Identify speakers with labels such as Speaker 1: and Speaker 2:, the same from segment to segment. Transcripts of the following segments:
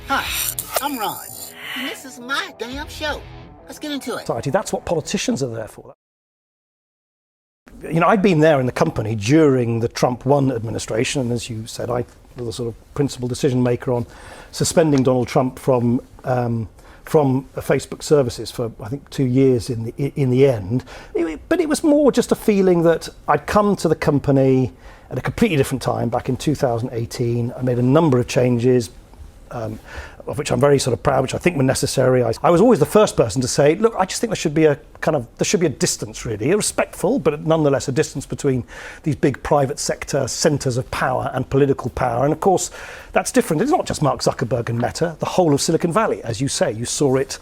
Speaker 1: Hi, I'm Ron, and this is my damn show. Let's get into it.
Speaker 2: That's what politicians are there for. You know, I'd been there in the company during the Trump 1 administration, and as you said, I was the sort of principal decision maker on suspending Donald Trump from Facebook services for, I think, 2 years in the end. But it was more just a feeling that I'd come to the company at a completely different time, back in 2018. I made a number of changes, of which I'm very sort of proud, which I think were necessary. I was always the first person to say, look, I just think there should be a distance, really, respectful, but nonetheless a distance between these big private sector centres of power and political power. And of course, that's different. It's not just Mark Zuckerberg and Meta, the whole of Silicon Valley, as you say. You saw it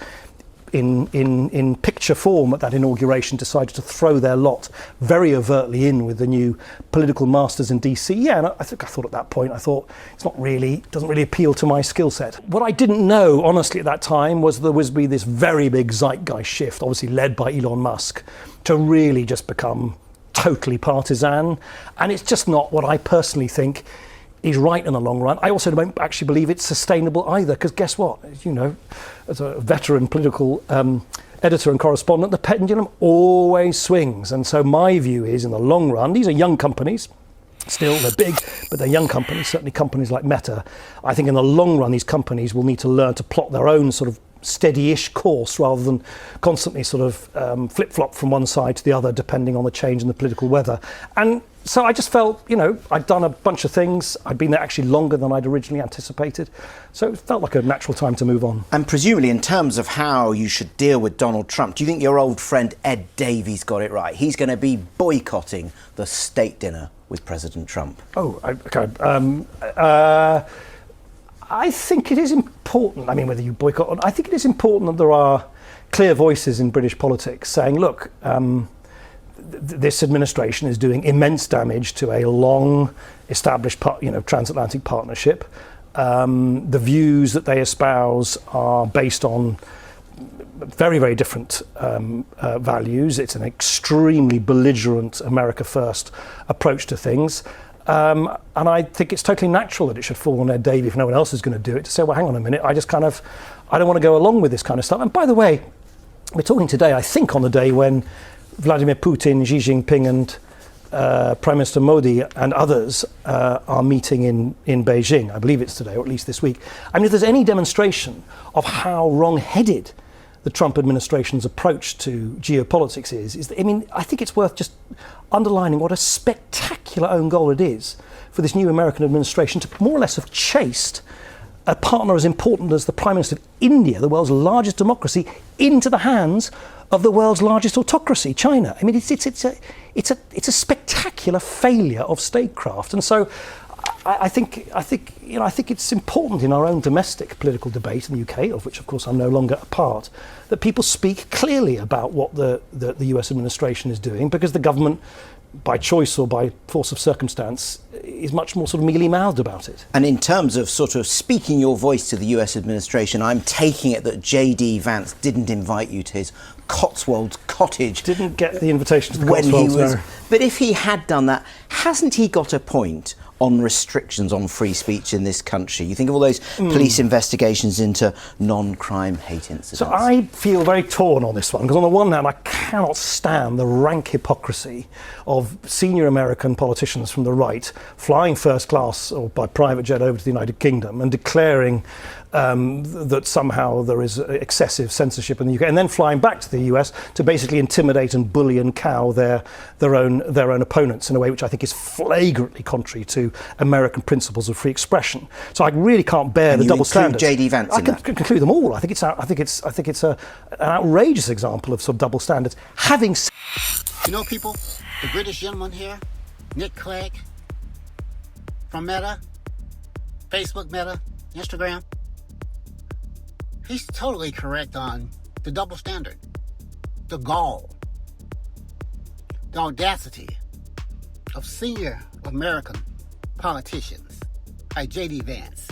Speaker 2: in picture form at that inauguration, decided to throw their lot very overtly in with the new political masters in DC. Yeah, and I thought at that point, doesn't really appeal to my skill set. What I didn't know, honestly, at that time was there was be this very big zeitgeist shift, obviously led by Elon Musk, to really just become totally partisan. And it's just not what I personally think is right in the long run. I also don't actually believe it's sustainable either, because guess what? You know, as a veteran political editor and correspondent, the pendulum always swings. And so my view is, in the long run, these are young companies. Still, they're big, but they're young companies, certainly companies like Meta. I think in the long run, these companies will need to learn to plot their own sort of steady-ish course rather than constantly sort of flip-flop from one side to the other, depending on the change in the political weather. And so I just felt, you know, I'd done a bunch of things. I'd been there actually longer than I'd originally anticipated. So it felt like a natural time to move on.
Speaker 3: And presumably, in terms of how you should deal with Donald Trump, do you think your old friend Ed Davies got it right? He's going to be boycotting the state dinner with President Trump.
Speaker 2: Oh, okay. I think it is important. I mean, whether you boycott or not, I think it is important that there are clear voices in British politics saying, look, this administration is doing immense damage to a long-established, transatlantic partnership. The views that they espouse are based on very, very different values. It's an extremely belligerent America First approach to things. And I think it's totally natural that it should fall on Ed Davey, if no one else is going to do it, to say, well, hang on a minute, I don't want to go along with this kind of stuff. And by the way, we're talking today, I think, on the day when Vladimir Putin, Xi Jinping and Prime Minister Modi and others are meeting in Beijing. I believe it's today, or at least this week. I mean, if there's any demonstration of how wrong-headed the Trump administration's approach to geopolitics is I think it's worth just underlining what a spectacular own goal it is for this new American administration to more or less have chased a partner as important as the Prime Minister of India, the world's largest democracy, into the hands of the world's largest autocracy, China. I mean, it's a spectacular failure of statecraft, and so I think it's important in our own domestic political debate in the UK, of which, of course, I'm no longer a part, that people speak clearly about what the US administration is doing, because the government, by choice or by force of circumstance, is much more sort of mealy-mouthed about it.
Speaker 3: And in terms of sort of speaking your voice to the US administration, I'm taking it that JD Vance didn't invite you to his Cotswolds cottage.
Speaker 2: Didn't get the invitation to the Cotswolds, no.
Speaker 3: But if he had done that, hasn't he got a point on restrictions on free speech in this country? You think of all those police investigations into non-crime hate incidents.
Speaker 2: So I feel very torn on this one, because on the one hand, I cannot stand the rank hypocrisy of senior American politicians from the right flying first class or by private jet over to the United Kingdom and declaring that somehow there is excessive censorship in the UK, and then flying back to the US to basically intimidate and bully and cow their own opponents in a way which I think is flagrantly contrary to American principles of free expression. So I really can't bear the double standards.
Speaker 3: JD Vance
Speaker 2: I can conclude them all. I think it's an outrageous example of sort of double standards.
Speaker 1: You know, people, the British gentleman here, Nick Clegg, from Meta, Facebook, Meta, Instagram, he's totally correct on the double standard, the gall, the audacity of senior American politicians like JD Vance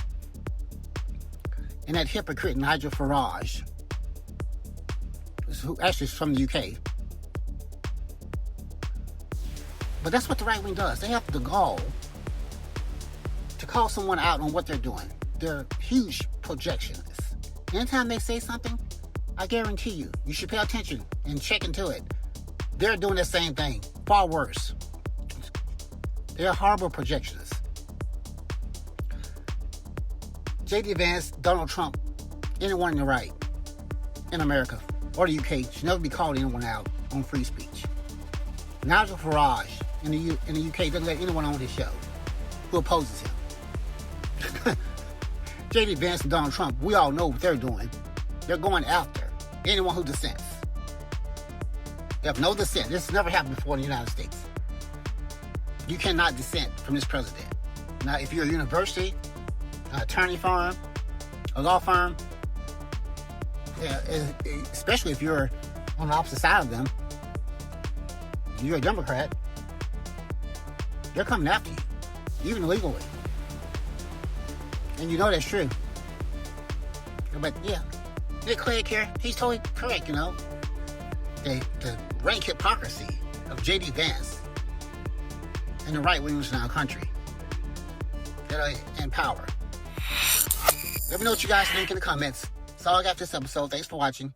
Speaker 1: and that hypocrite Nigel Farage, who actually is from the UK. But that's what the right wing does. They have the gall to call someone out on what they're doing. They're huge projectionists. Anytime they say something, I guarantee you should pay attention and check into it. They're doing the same thing, far worse. They're horrible projectionists. JD Vance, Donald Trump, anyone in the right in America or the UK should never be calling anyone out on free speech. Nigel Farage in the UK doesn't let anyone on his show who opposes him. JD Vance and Donald Trump, we all know what they're doing. They're going after anyone who dissents. They have no dissent. This has never happened before in the United States. You cannot dissent from this president. Now, if you're a university, an attorney firm, a law firm, especially if you're on the opposite side of them, you're a Democrat, they're coming after you, even legally. And you know that's true. But yeah, Nick Clegg here, he's totally correct, you know. The rank hypocrisy of JD Vance and the right wingers in our country that are in power. Let me know what you guys think in the comments. That's all I got for this episode. Thanks for watching.